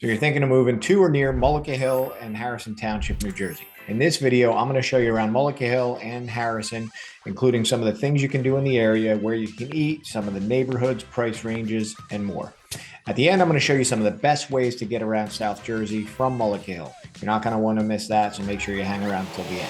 So you're thinking of moving to or near Mullica Hill and Harrison Township, New Jersey. In this video, I'm going to show you around Mullica Hill and Harrison, including some of the things you can do in the area, where you can eat, some of the neighborhoods, price ranges, and more. At the end, I'm going to show you some of the best ways to get around South Jersey from Mullica Hill. You're not going to want to miss that, so make sure you hang around until the end.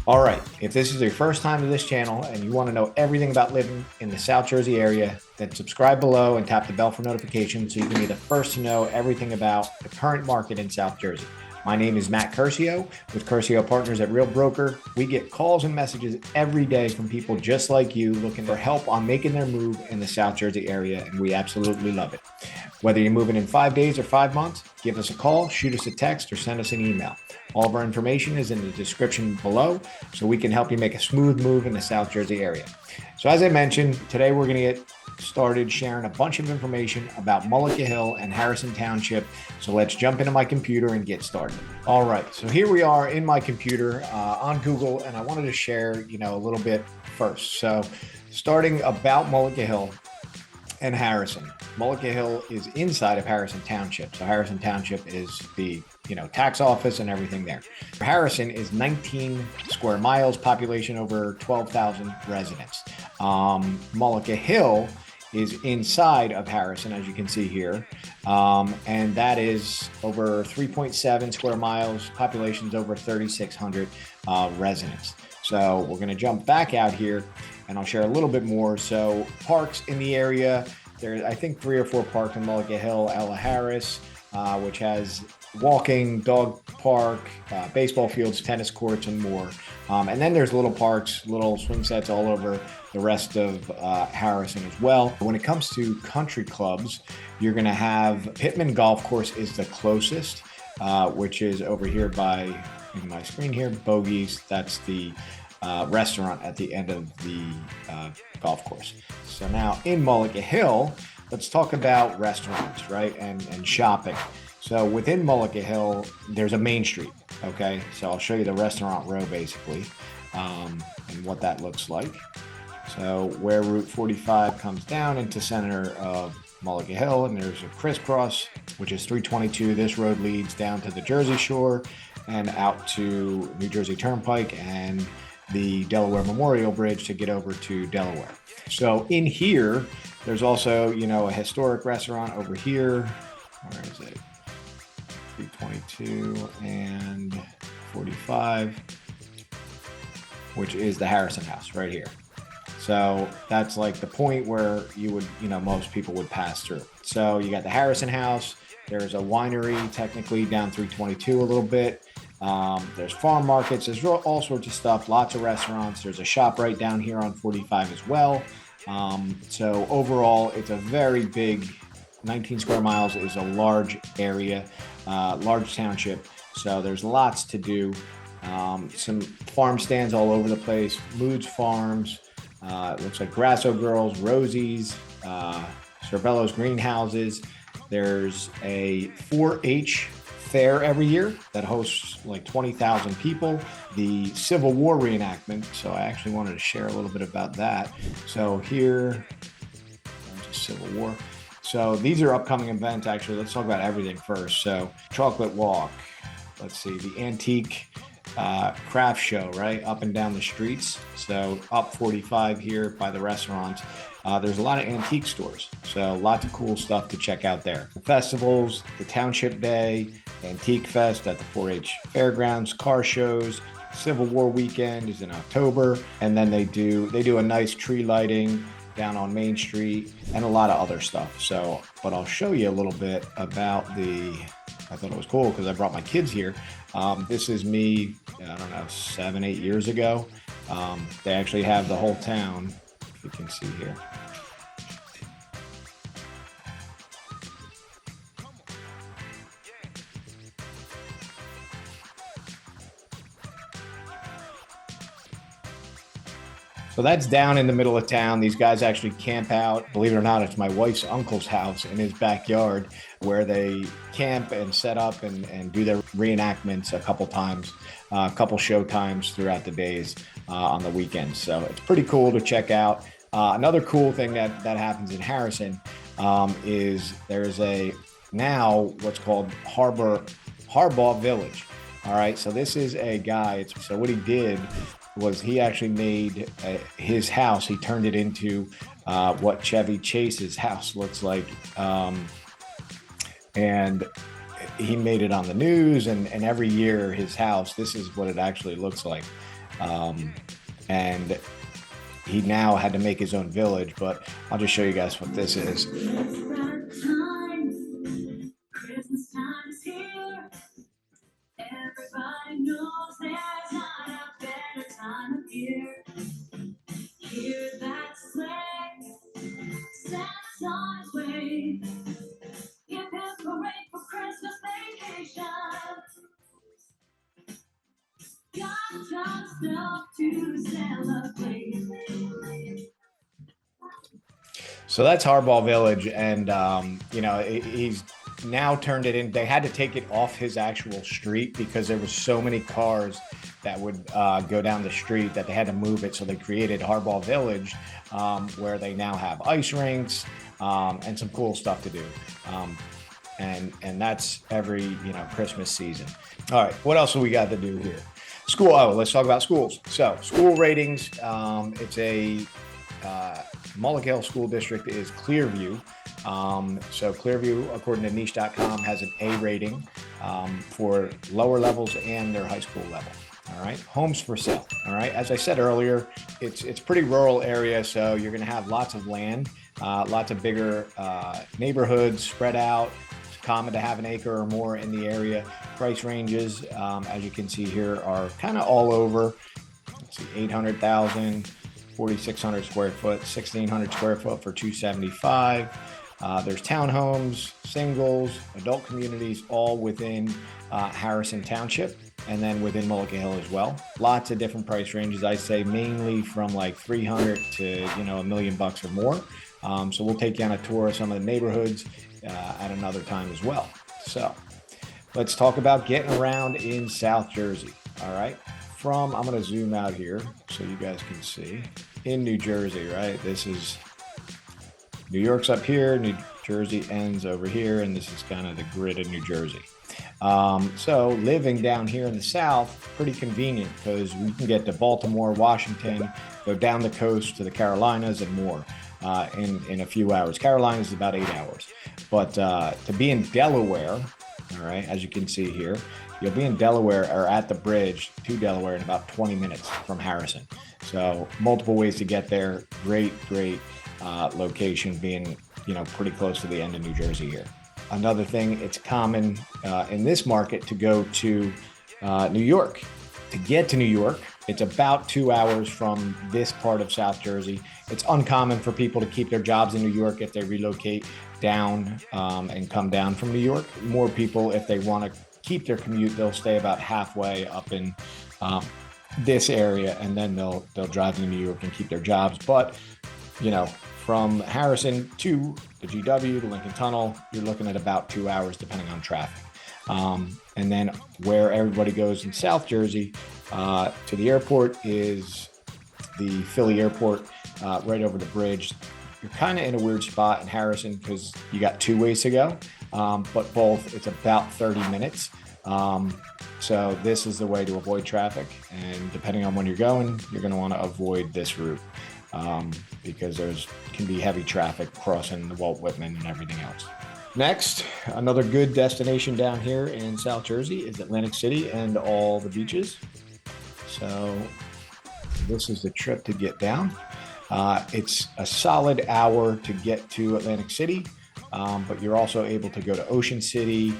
All right, if this is your first time to this channel and you want to know everything about living in the South Jersey area, then subscribe below and tap the bell for notifications so you can be the first to know everything about the current market in South Jersey. My name is Matt Curcio with Curcio Partners at Real Broker. We get calls and messages every day from people just like you looking for help on making their move in the South Jersey area, and we absolutely love it. Whether you're moving in 5 days or 5 months, give us a call, shoot us a text, or send us an email. All of our information is in the description below, so we can help you make a smooth move in the South Jersey area. So as I mentioned, today we're going to get started sharing a bunch of information about Mullica Hill and Harrison Township. So let's jump into my computer and get started. All right, so here we are in my computer on Google, and I wanted to share, a little bit first. So starting about Mullica Hill and Harrison. Mullica Hill is inside of Harrison Township. So Harrison Township is the tax office and everything there. Harrison is 19 square miles, population over 12,000 residents. Mullica Hill is inside of Harrison, as you can see here. And that is over 3.7 square miles, population's over 3,600 residents. So we're going to jump back out here and I'll share a little bit more. So parks in the area, there's I think 3 or 4 parks in Mullica Hill. Ella Harris, which has walking, dog park, baseball fields, tennis courts, and more. And then there's little parks, little swing sets all over the rest of Harrison as well. When it comes to country clubs, you're going to have Pittman Golf Course is the closest, which is over here by in my screen here, Bogies. That's the restaurant at the end of the golf course. So now in Mullica Hill, let's talk about restaurants, right? And shopping. So within Mullica Hill, there's a main street. Okay. So I'll show you the restaurant row basically, and what that looks like. So where Route 45 comes down into center of Mullica Hill, and there's a crisscross, which is 322. This road leads down to the Jersey Shore and out to New Jersey Turnpike and the Delaware Memorial Bridge to get over to Delaware. So in here, there's also, a historic restaurant over here. Where is it? 322 and 45, which is the Harrison House right here. So that's like the point where you would, most people would pass through. So you got the Harrison House. There's a winery technically down 322 a little bit. There's farm markets. There's all sorts of stuff. Lots of restaurants. There's a shop right down here on 45 as well. So overall, it's a very big 19 square miles is a large area, large township. So there's lots to do. Some farm stands all over the place. Moods Farms. It looks like Grasso Girls, Rosie's, Cervello's Greenhouses. There's a 4-H fair every year that hosts like 20,000 people. The Civil War reenactment. So I actually wanted to share a little bit about that. So here, there's a Civil War. So these are upcoming events. Actually, let's talk about everything first. So Chocolate Walk. Let's see, the Antique craft show, right? Up and down the streets. So up 45 here by the restaurants. There's a lot of antique stores. So lots of cool stuff to check out there. The festivals, the Township Day, Antique Fest at the 4-H Fairgrounds, car shows, Civil War weekend is in October. And then they do a nice tree lighting down on Main Street and a lot of other stuff. So, but I'll show you a little bit about I thought it was cool because I brought my kids here. This is me, 7-8 years ago. They actually have the whole town, if you can see here. So that's down in the middle of town. These guys actually camp out. Believe it or not, it's my wife's uncle's house in his backyard where they camp and set up and do their reenactments a couple times, a couple show times throughout the days on the weekends. So it's pretty cool to check out. Another cool thing that happens in Harrison is there's now what's called Hardball Village. All right, so this is a guy. So what he did was he actually made his house. He turned it into what Chevy Chase's house looks like, and he made it on the news. And every year, his house. This is what it actually looks like, and he now had to make his own village. But I'll just show you guys what this is. Christmas time is here. Everybody knows there's not a better time of year. Hear that sleigh, Santa's on his way. Give him parade for Christmas vacation. Got some stuff to celebrate. So that's Hardball Village, and he's now turned it in. They had to take it off his actual street because there was so many cars that would go down the street that they had to move it. So they created Hardball Village, where they now have ice rinks and some cool stuff to do. And that's every Christmas season. All right, what else do we got to do here? School. Oh, let's talk about schools. So school ratings. It's a Mullica Hill School District is Clearview. So Clearview, according to niche.com, has an A rating for lower levels and their high school level. All right, homes for sale. All right, as I said earlier, it's pretty rural area, so you're going to have lots of land, lots of bigger neighborhoods spread out. It's common to have an acre or more in the area. Price ranges, as you can see here, are kind of all over. Let's see, 800,000, 4,600 square foot, 1,600 square foot for 275. There's townhomes, singles, adult communities, all within Harrison Township, and then within Mullica Hill as well. Lots of different price ranges. I say mainly from like 300 to $1 million or more. So we'll take you on a tour of some of the neighborhoods at another time as well. So let's talk about getting around in South Jersey. All right, I'm going to zoom out here so you guys can see. In New Jersey, right? This is New York's up here, New Jersey ends over here, and this is kind of the grid of New Jersey. So living down here in the South, pretty convenient because we can get to Baltimore, Washington, go down the coast to the Carolinas and more in a few hours. Carolinas is about 8 hours. But to be in Delaware, all right, as you can see here, you'll be in Delaware or at the bridge to Delaware in about 20 minutes from Harrison. So multiple ways to get there. Great location, being pretty close to the end of New Jersey here. Another thing, it's common in this market to go to New York. To get to New York, it's about 2 hours from this part of South Jersey. It's uncommon for people to keep their jobs in New York if they relocate down and come down from New York. More people, if they want to keep their commute, they'll stay about halfway up in this area, and then they'll drive to New York and keep their jobs. But from Harrison to the GW to Lincoln Tunnel, you're looking at about 2 hours depending on traffic. And then where everybody goes in South Jersey to the airport is the Philly airport, right over the bridge. You're kind of in a weird spot in Harrison because you got two ways to go, but both, it's about 30 minutes. So this is the way to avoid traffic. And depending on when you're going to want to avoid this route because can be heavy traffic crossing the Walt Whitman and everything else. Next, another good destination down here in South Jersey is Atlantic City and all the beaches. So this is the trip to get down. It's a solid hour to get to Atlantic City, but you're also able to go to Ocean City,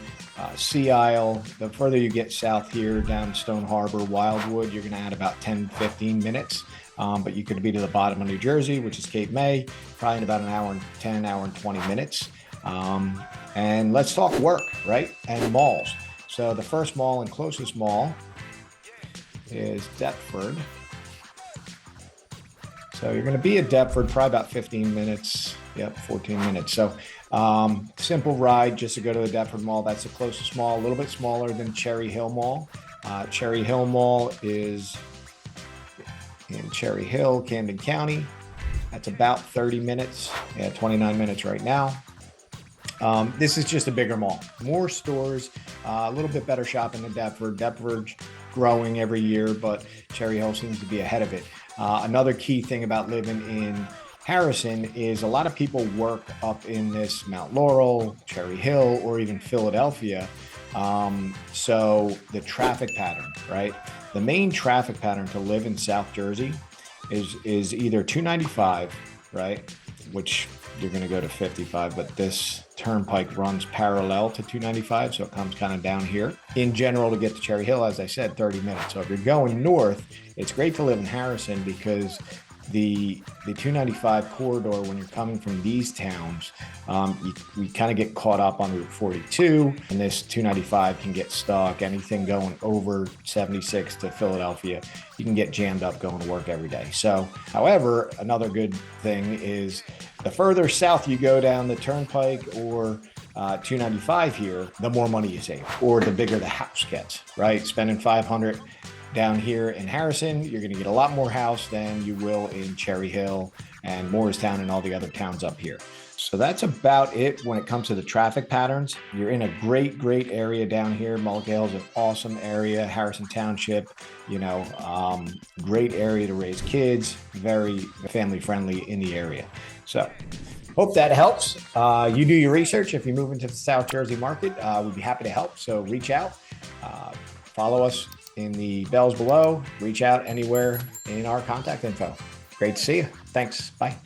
Sea Isle. The further you get south here down Stone Harbor, Wildwood, you're going to add about 10-15 minutes. But you could be to the bottom of New Jersey, which is Cape May, probably in about an hour and 10, hour and 20 minutes. And let's talk work, right? And malls. So the first mall and closest mall is Deptford. So you're going to be at Deptford probably about 15 minutes. Yep, 14 minutes. So simple ride just to go to the Deptford Mall. That's the closest mall, a little bit smaller than Cherry Hill Mall. Cherry Hill Mall is in Cherry Hill, Camden County. That's about 30 minutes, 29 minutes right now. This is just a bigger mall, more stores, a little bit better shopping than Deptford. Deptford's growing every year, but Cherry Hill seems to be ahead of it. Another key thing about living in Harrison is a lot of people work up in this Mount Laurel, Cherry Hill, or even Philadelphia. So the traffic pattern, right? The main traffic pattern to live in South Jersey is either 295, right? Which you're going to go to 55, but this turnpike runs parallel to 295, so it comes kind of down here. In general, to get to Cherry Hill, as I said, 30 minutes. So if you're going north, it's great to live in Harrison because the 295 corridor, when you're coming from these towns, we kind of get caught up on Route 42, and this 295 can get stuck. Anything going over 76 to Philadelphia, you can get jammed up going to work every day. So, however, another good thing is the further south you go down the turnpike or 295 here, the more money you save, or the bigger the house gets, right? Spending $500 down here in Harrison, you're going to get a lot more house than you will in Cherry Hill and Morristown and all the other towns up here. So that's about it when it comes to the traffic patterns. You're in a great area down here. Mullica Hill is an awesome area. Harrison Township, great area to raise kids, very family friendly in the area. So hope that helps. You do your research. If you move into the South Jersey market, we'd be happy to help. So reach out, follow us in the bells below, reach out anywhere in our contact info. Great to see you. Thanks. Bye.